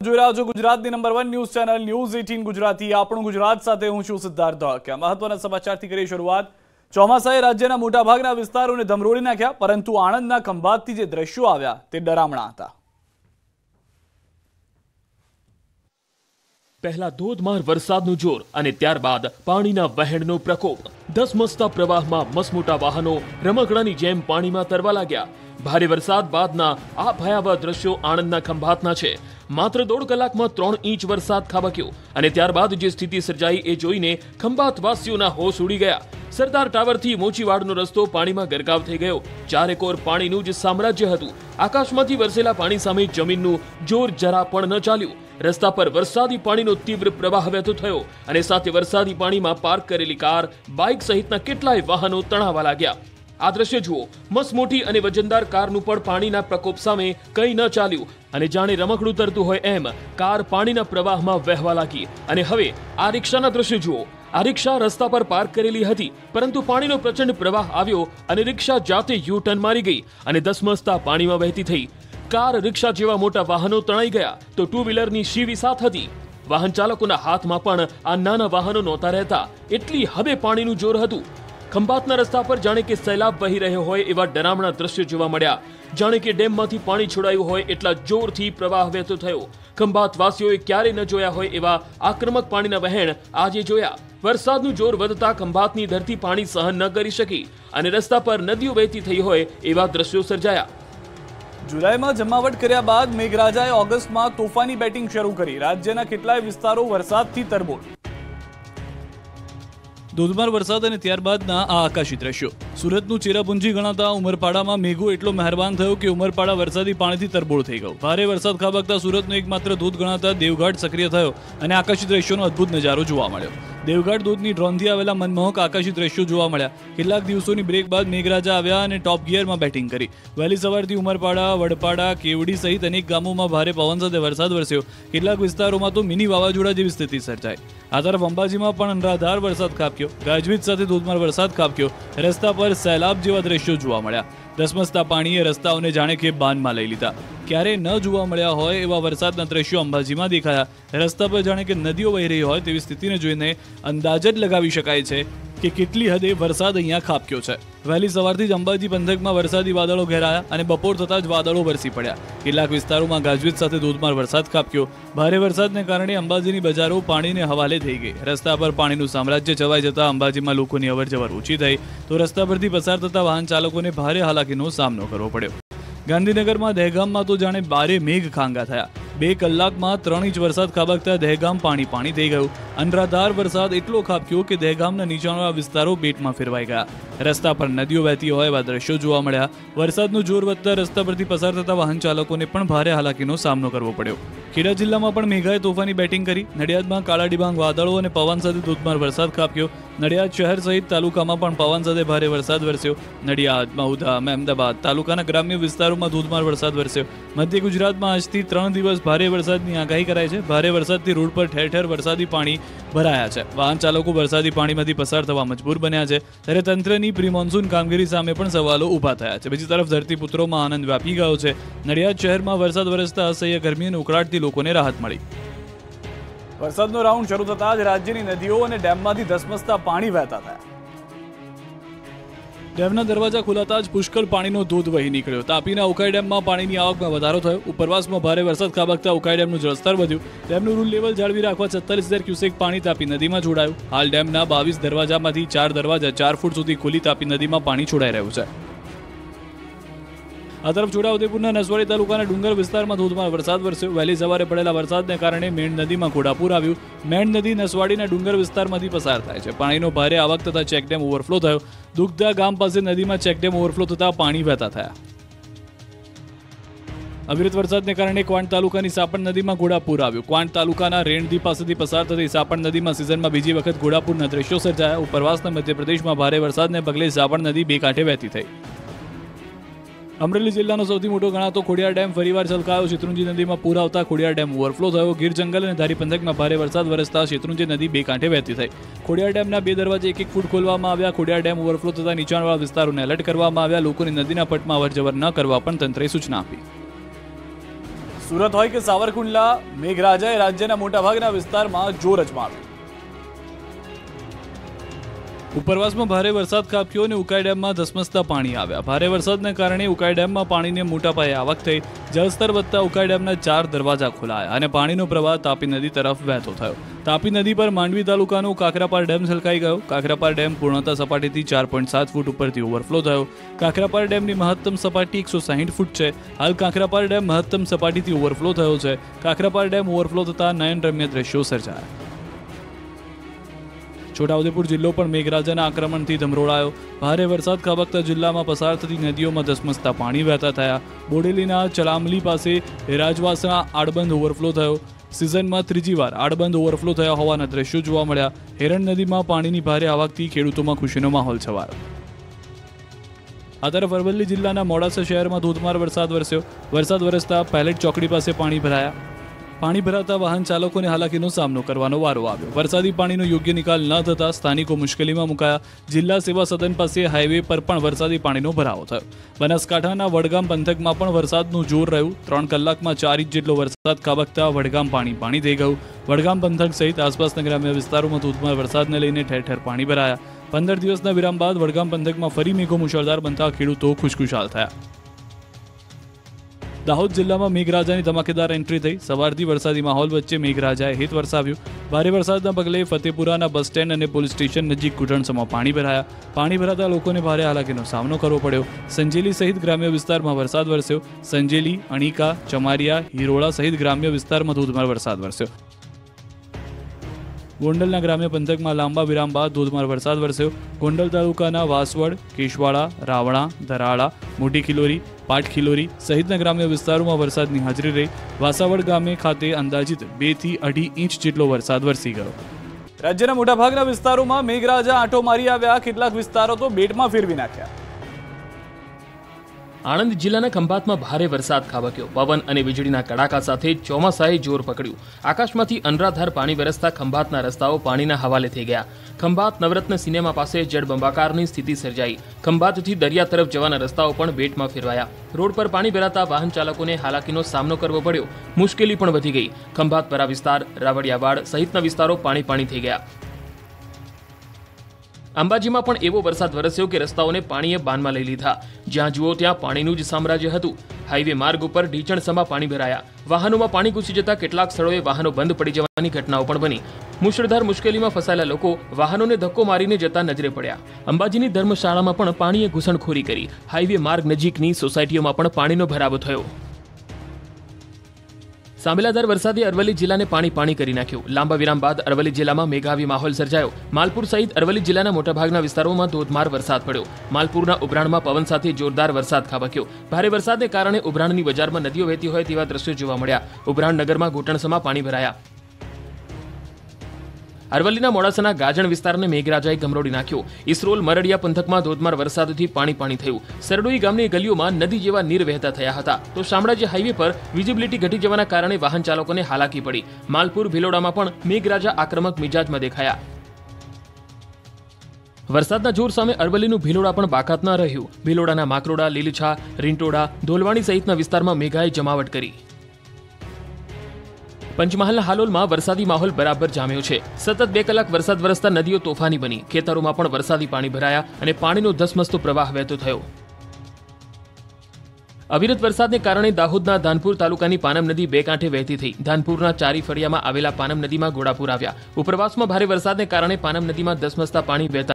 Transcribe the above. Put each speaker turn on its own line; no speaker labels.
જોઈ રહ્યા છો ગુજરાતની number 1 news channel news 18 Gujarati. આપણું ગુજરાત સાથે હું છું સિદ્ધાર્થ ધોળકિયા। મહત્વના સમાચારથી કરી શરૂઆત। ચોમાસાએ રાજ્યના મોટાભાગના વિસ્તારોને ધમરોળી નાખ્યા, પરંતુ આણંદના ખંભાતથી જે દ્રશ્યો આવ્યા તે ડરામણા હતા।
પહેલા ધોધમાર વરસાદનું જોર અને ત્યારબાદ પાણીના વહેણનો પ્રકોપ। ધસમસતા પ્રવાહમાં મસમોટા વાહનો રમકડાની જેમ પાણીમાં તરવા લાગ્યા। ભારે વરસાદ બાદના આ ભયાવહ દ્રશ્યો આણંદના ખંભાતના છે। માત્ર 1.5 કલાકમાં 3 ઇંચ વરસાદ ખાબક્યો અને ત્યારબાદ જે સ્થિતિ સર્જાઈ એ જોઈને ખંભાતવાસીઓના હોશ ઉડી ગયા। સરદાર ટાવરથી મોચીવાડનો રસ્તો પાણીમાં ગરકાવ થઈ ગયો। ચારેકોર પાણીનું જ સામ્રાજ્ય હતું। આકાશમાંથી વરસેલા પાણી સામે જમીનનું જોર જરા પણ ન ચાલ્યું। રસ્તા પર વરસાદી પાણીનો તીવ્ર પ્રવાહ વહેતો થયો અને સાથે વરસાદી પાણીમાં પાર્ક કરેલી કાર, બાઇક સહિતના કેટલાય વાહનો તણાવા લાગ્યા। આ દ્રશ્ય જુઓ, મસમોટી અને વજનદાર કારનું પણ પાણીના પ્રકોપ સામે કંઈ ન ચાલ્યું અને જાણે રમકડું તરતું હોય એમ કાર પાણીના પ્રવાહમાં વહેવા લાગી। અને હવે આ રિક્ષાના દ્રશ્ય જુઓ। આ રિક્ષા રસ્તા પર પાર્ક કરેલી હતી, પરંતુ પાણીનો પ્રચંડ પ્રવાહ આવ્યો અને રિક્ષા જાતે યુ ટર્ન મારી ગઈ અને ધસમસતા પાણીમાં વહેતી થઈ। કાર, રિક્ષા જેવા મોટા વાહનો તણાઈ ગયા તો ટુ વ્હીલરની શીવી સાથ હતી। વાહન ચાલકોના હાથમાં પણ આ નાના વાહનો નહોતા રહેતા, એટલી હદે પાણીનું જોર હતું। ખંભાતના રસ્તા પર જાણે કે સૈલાબ વહી રહ્યો હોય એવા ડરામણા દ્રશ્યો જોવા મળ્યા। જાણે કે ડેમમાંથી પાણી છોડાયું હોય એટલા જોરથી પ્રવાહ વહેતો થયો। ખંભાતવાસીઓએ ક્યારે ન જોયા હોય એવા આક્રમક પાણીના વહેણ આજે જોયા। વરસાદનું જોર વધતા ખંભાતની ધરતી પાણી સહન ન કરી શકી અને રસ્તા પર નદીઓ વહેતી થઈ હોય એવા દ્રશ્યો સર્જાયા।
जुलाईમાં જમાવટ કર્યા બાદ મેઘરાજાએ ઓગસ્ટમાં તોફાની બેટિંગ શરૂ કરી। રાજ્યના કેટલાય વિસ્તારો વરસાદથી તરબોળ। ધોધમાર વરસાદ અને ત્યારબાદના આ આકાશી દ્રશ્યો। સુરતનું ચેરાપુંજી ગણાતા ઉમરપાડામાં મેઘો એટલો મહેરબાન થયો કે ઉમરપાડા વરસાદી પાણીથી તરબોળ થઈ ગયો। ભારે વરસાદ ખાબકતા સુરતનો એકમાત્ર ધોધ ગણાતા દેવઘાટ સક્રિય થયો અને આકાશી દ્રશ્યોનો અદ્ભુત નજારો જોવા મળ્યો। દેવઘાટ ધોધની ડ્રોનથી આવેલા મનમોહક આકાશી દ્રશ્યો જોવા મળ્યા। કેટલાક દિવસોની બ્રેક બાદ મેઘરાજા આવ્યા અને ટોપ ગિયરમાં બેટિંગ કરી। વહેલી સવારથી ઉમરપાડા, વડપાડા, કેવડી સહિત અનેક ગામોમાં ભારે પવન સાથે વરસાદ વરસ્યો। કેટલાક વિસ્તારોમાં તો મિની વાવાઝોડા જેવી સ્થિતિ સર્જાઈ। આ તરફ અંબાજીમાં પણ અનરાધાર વરસાદ ખાબક્યો। ગાજવીજ સાથે ધોધમાર વરસાદ ખાબક્યો। રસ્તા પર સૈલાબ જેવા દ્રશ્યો જોવા મળ્યા। ધસમસતા પાણીએ રસ્તાઓને જાણે કે બાનમાં લઈ લીધા। ક્યારે ન જોવા મળ્યા હોય એવા વરસાદના દ્રશ્યો અંબાજીમાં દેખાયા। રસ્તા પર જાણે કે નદીઓ વહી રહી હોય તેવી સ્થિતિને જોઈને અંદાજ જ લગાવી શકાય છે કે કેટલી હદે વરસાદ અહીંયા ખાબક્યો છે। વહેલી સવારથી જ અંબાજી પંથકમાં વરસાદી વાદળો ઘેરાયા અને બપોર થતાં જ વાદળો વરસી પડ્યા। કેટલાક વિસ્તારોમાં ગાજવીજ સાથે ધોધમાર વરસાદ ખાબક્યો। ભારે વરસાદને કારણે અંબાજીની બજારો પાણીને હવાલે થઈ ગઈ। રસ્તા પર પાણીનું સામ્રાજ્ય છવાઈ જતા અંબાજીમાં લોકોની અવરજવર ઓછી થઈ તો રસ્તા પરથી પસાર થતા વાહન ચાલકોને ભારે હાલાકીનો સામનો કરવો પડ્યો। ગાંધીનગરમાં દહેગામમાં તો જાણે બારે મેઘ ખાંગા થયા। 2 કલાકમાં 3 ઇંચ વરસાદ ખાબકતા દહેગામ પાણી પાણી થઈ ગયું। અનરાધાર વરસાદ એટલો ખાબક્યો કે દહેગામના નીચાણવાળા વિસ્તારો બેટમાં ફેરવાઈ ગયા। રસ્તા પર નદીઓ વહેતી હોય એવા દ્રશ્યો જોવા મળ્યા। વરસાદનું જોર વધતા રસ્તા પરથી પસાર થતા વાહન ચાલકોને પણ ભારે હાલાકીનો સામનો કરવો પડ્યો। ખેડા જિલ્લામાં પણ મેઘાએ તોફાની બેટિંગ કરી। નડિયાદમાં કાળા ડિબાંગ વાદળો અને પવન સાથે ધોધમાર વરસાદ ખાબક્યો। નડિયાદ શહેર સહિત તાલુકામાં પણ પવન સાથે ભારે વરસાદ વરસ્યો। નડિયાદ, મહુધા, અમદાવાદ તાલુકાના ગ્રામ્ય વિસ્તારોમાં ધોધમાર વરસાદ વરસ્યો। મધ્ય ગુજરાતમાં આજથી 3 દિવસ ભારે વરસાદની આગાહી કરાઈ છે। ભારે વરસાદથી રોડ પર ઠેર ઠેર વરસાદી પાણી ભરાયા છે। વાહન ચાલકો વરસાદી પાણીમાંથી પસાર થવા મજબૂર બન્યા છે, ત્યારે તંત્રની પ્રી મોન્સૂન કામગીરી સામે પણ સવાલો ઊભા થયા છે। બીજી તરફ ધરતીપુત્રોમાં આનંદ વ્યાપી ગયો છે। નડિયાદ શહેરમાં વરસાદ વરસતા અસહ્ય ગરમી અને ઉકળાટથી લોકોને રાહત મળી। વરસાદનો રાઉન્ડ શરૂ થતા જ રાજ્યની નદીઓ અને ડેમમાંથી ધસમસતા પાણી વહેતા થયા। ડેમના દરવાજા ખુલાતા જ પુષ્કળ પાણીનો ધોધ વહી નીકળ્યો। તાપીના ઉકાઈ ડેમમાં પાણીની આવકમાં વધારો થયો। ઉપરવાસમાં ભારે વરસાદ ખાબકતા ઉકાઈ ડેમનું જળસ્તર વધ્યું। ડેમનું રૂલ લેવલ જાળવી રાખવા 46,000 ક્યુસેક પાણી તાપી નદીમાં જોડાયું। હાલ ડેમના 22 દરવાજામાંથી 4 દરવાજા 4 ફૂટ સુધી ખુલી તાપી નદીમાં પાણી છોડાઈ રહ્યું છે। આ તરફ છોટાઉદેપુરના નસવાડી તાલુકાના ડુંગર વિસ્તારમાં ધોધમાર વરસાદ વરસ્યો। વહેલી સવારે પડેલા વરસાદને કારણે મેણ નદીમાં ઘોડાપૂર આવ્યું। મેણ નદી નસવાડીના ડુંગર વિસ્તારમાંથી પસાર થાય છે। પાણીનો ભારે આવક થતા ચેકડેમ ઓવરફ્લો થયો। દુગધા ગામ પાસે નદીમાં ચેકડેમ ઓવરફ્લો થતા પાણી વહેતા થયા। અવિરત વરસાદને કારણે ક્વાંટ તાલુકાની સાપણ નદીમાં ઘોડાપૂર આવ્યું। ક્વાંટ તાલુકાના રેણદી પાસેથી પસાર થતી સાપણ નદીમાં સિઝનમાં બીજી વખત ઘોડાપૂરના દ્રશ્યો સર્જાયા। ઉપરવાસના મધ્યપ્રદેશમાં ભારે વરસાદને પગલે સાપણ નદી બે કાંઠે વહેતી થઈ। અમરેલી જિલ્લાનો સૌથી મોટો ગણાતો ખોડિયાર ડેમ ફરીવાર છલકાયો। શેત્રુંજી નદીમાં પૂર આવતા ખોડિયાર ડેમ ઓવરફ્લો થયો। ગીર જંગલ અને ધારી પંથકમાં ભારે વરસાદ વરસતા શેત્રુંજી નદી બે કાંઠે વહેતી થઈ। ખોડિયાર ડેમના 2 દરવાજા 1-1 ફૂટ ખોલવામાં આવ્યા। ખોડિયાર ડેમ ઓવરફ્લો થતા નીચાણવાળા વિસ્તારોને એલર્ટ કરવામાં આવ્યા। લોકોને નદીના પટમાં અવરજવર ન કરવા પણ તંત્રએ સૂચના આપી। સુરત હોય કે સાવરકુંડલા, મેઘરાજાએ રાજ્યના મોટાભાગના વિસ્તારમાં જોર અજમાવ્યું. ઉપરવાસમાં ભારે વરસાદ ખાબક્યો અને ઉકાઈ ડેમમાં ધસમસતા પાણી આવ્યા. ભારે વરસાદને કારણે ઉકાઈ ડેમમાં પાણીની મોટા પાયે આવક થઈ. જળસ્તર વધતા ઉકાઈ ડેમના 4 દરવાજા ખોલાયા અને પાણીનો પ્રવાહ તાપી નદી તરફ વહેતો થયો. તાપી નદી પર માંડવી તાલુકાનો કાકરાપાર ડેમ છલકાઈ ગયો. કાકરાપાર ડેમ પૂર્ણતા સપાટીથી 4.7 ફૂટ ઉપરથી ઓવરફ્લો થયો. કાકરાપાર ડેમની મહત્તમ સપાટી 160 ફૂટ છે. હાલ કાકરાપાર ડેમ મહત્તમ સપાટીથી ઓવરફ્લો થયો છે. કાકરાપાર ડેમ ઓવરફ્લો થતાં નયનરમ્ય દ્રશ્યો સર્જાયા. છોટાઉદેપુર જિલ્લો પણ મેઘરાજાના આક્રમણથી ધમરોળાયો. ભારે વરસાદ ખાબકતા જિલ્લામાં પસાર થતી નદીઓમાં ધસમસતા પાણી વહેતા થયા. બોડેલીના ચલામલી પાસે રાજવાસના આડબંધ ઓવરફ્લો થયો. સિઝનમાં ત્રીજી વાર આડબંધ ઓવરફ્લો થયા હોવાના દ્રશ્યો જોવા મળ્યા. હેરણ નદીમાં પાણીની ભારે આવકથી ખેડૂતોમાં ખુશીનો માહોલ છવાયો. આ તરફ અરવલ્લી જિલ્લાના મોડાસા શહેરમાં ધોધમાર વરસાદ વરસ્યો. વરસાદ વરસતા પાયલટ ચોકડી પાસે પાણી ભરાયા. પાણી ભરાતા વાહન ચાલકોને હાલાકીનો સામનો કરવાનો વારો આવ્યો. વરસાદી પાણીનો યોગ્ય નિકાલ ન થતા સ્થાનિકો મુશ્કેલીમાં મુકાયા. જિલ્લા સેવા સદન પાસે હાઈવે પર પણ વરસાદી પાણીનો ભરાવો થયો. બનાસકાંઠાના વડગામ પંથકમાં પણ વરસાદનું જોર રહ્યું. 3 કલાકમાં 4 ઇંચ જેટલો વરસાદ ખાબકતા વડગામ પાણી થઈ ગયું. વડગામ પંથક સહિત આસપાસના ગ્રામ્ય વિસ્તારોમાં ધોધમાર વરસાદને લઈને ઠેર ઠેર પાણી ભરાયા. 15 દિવસના વિરામ બાદ વડગામ પંથકમાં ફરી મેઘો મુશળધાર બનતા ખેડૂતો ખુશખુશાલ થયા. દાહોદ જિલ્લામાં મેઘરાજાની ધમાકેદાર એન્ટ્રી થઈ. સવારથી વરસાદી માહોલ વચ્ચે મેઘરાજાએ હિત વરસાવ્યું. ભારે વરસાદના પગલે ફતેપુરાના બસ સ્ટેન્ડ અને પોલીસ સ્ટેશન નજીક ઘૂંટણસમાં પાણી ભરાયા. પાણી ભરાતા લોકોને ભારે હાલાકીનો સામનો કરવો પડ્યો. સંજેલી સહિત ગ્રામ્ય વિસ્તારમાં વરસાદ વરસ્યો. સંજેલી, અણીકા, ચમારિયા, હિરોળા સહિત ગ્રામ્ય વિસ્તારમાં ધોધમાર વરસાદ વરસ્યો. ગોંડલના ગ્રામ્ય પંથકમાં લાંબા વિરામ બાદ ધોધમાર વરસાદ વરસ્યો. ગોંડલ તાલુકાના વાસવડ, કેશવાડા, રાવણા, ધરાળા, મોટી ખિલોરી, પાટ ખિલોરી સહિતના ગ્રામ્ય વિસ્તારોમાં વરસાદની હાજરી રહી. વાસાવડ ગામે ખાતે અંદાજિત 2 થી 2.5 ઇંચ જેટલો વરસાદ વરસી ગયો. રાજ્યના મોટાભાગના વિસ્તારોમાં મેઘરાજા આંટો મારી આવ્યા. કેટલાક વિસ્તારો તો બેટમાં ફેરવી નાખ્યા.
આણંદ જિલ્લાના ખંભાતમાં ભારે વરસાદ ખાબક્યો. પવન અને વીજળીના કડાકા સાથે ચોમાસાએ જોર પકડ્યું. આકાશમાંથી અનરાધાર પાણી વરસતા ખંભાતના રસ્તાઓ પાણીના હવાલે થઈ ગયા. ખંભાત નવરત્ન સિનેમા પાસે જળબંબાકારની સ્થિતિ સર્જાઈ. ખંભાતથી દરિયા તરફ જવાના રસ્તાઓ પણ બેટમાં ફેરવાયા. રોડ પર પાણી ભરાતા વાહન ચાલકોને હાલાકીનો સામનો કરવો પડ્યો. મુશ્કેલી પણ વધી ગઈ. ખંભાતપરા વિસ્તાર, રાવડિયાવાડ સહિતના વિસ્તારો પાણી થઈ ગયા. અંબાજીમાં પણ એવો વરસાદ વરસ્યો કે રસ્તાઓને પાણીએ બાનમાં લઈ લીધા. જ્યાં જુઓ ત્યાં પાણીનું જ સામ્રાજ્ય હતું. હાઈવે માર્ગ ઉપર ઢીચણસમાં પાણી ભરાયા. વાહનોમાં પાણી ઘૂસી જતા કેટલાક સ્થળોએ વાહનો બંધ પડી જવાની ઘટનાઓ પણ બની. મુશળધાર મુશ્કેલીમાં ફસાયેલા લોકો વાહનોને ધક્કો મારીને જતા નજરે પડ્યા. અંબાજીની ધર્મશાળામાં પણ પાણીએ ઘૂસણખોરી કરી. હાઈવે માર્ગ નજીકની સોસાયટીઓમાં પણ પાણીનો ભરાવો થયો. સાંબેલાધાર વરસાદે અરવલ્લી જિલ્લાને પાણી કરી નાખ્યું. લાંબા વિરામ બાદ અરવલ્લી જિલ્લામાં મેઘાવી માહોલ સર્જાયો. માલપુર સહિત અરવલ્લી જિલ્લાના મોટાભાગના વિસ્તારોમાં ધોધમાર વરસાદ પડ્યો. માલપુરના ઉભરાણમાં પવન સાથે જોરદાર વરસાદ ખાબક્યો. ભારે વરસાદને કારણે ઉભરાણની બજારમાં નદીઓ વહેતી હોય તેવા દ્રશ્યો જોવા મળ્યા. ઉભરાણ નગરમાં ઘૂંટણસમાં પાણી ભરાયા. અરવલ્લીના મોડાસાના ગાજણ વિસ્તારને મેઘરાજાએ ગમરોડી નાખ્યો. ઇસરોલ મરડિયા પંથકમાં ધોધમાર વરસાદથી પાણી થયું. સરડોઈ ગામની ગલીઓમાં નદી જેવા નીર વહેતા થયા હતા. તો શામળાજી હાઈવે પર વિઝિબિલિટી ઘટી જવાના કારણે વાહન ચાલકોને હાલાકી પડી. માલપુર ભિલોડામાં પણ મેઘરાજા આક્રમક મિજાજમાં દેખાયા. વરસાદના જોર સામે અરવલ્લીનું ભિલોડા પણ બાકાત ન રહ્યું. ભિલોડાના માકરોડા, લીલછા, રીંટોડા, ધોલવાણી સહિતના વિસ્તારમાં મેઘાએ જમાવટ કરી. પંચમહાલના હાલોલમાં વરસાદી માહોલ બરાબર જામ્યો છે. સતત 2 કલાક વરસાદ વરસતા નદીઓ તોફાની બની. ખેતરોમાં પણ વરસાદી પાણી ભરાયા અને પાણીનો ધસમસતો પ્રવાહ વહેતો થયો. અવિરત વરસાદને કારણે દાહોદના ધાનપુર તાલુકાની પાનમ નદી 2 કાંઠે વહેતી થઈ. ધાનપુરના ચારી ફળિયામાં આવેલા પાનમ નદીમાં ઘોડાપુર આવ્યા. ઉપરવાસમાં ભારે વરસાદને કારણે પાનમ નદીમાં ધસમસતા પાણી વહેતા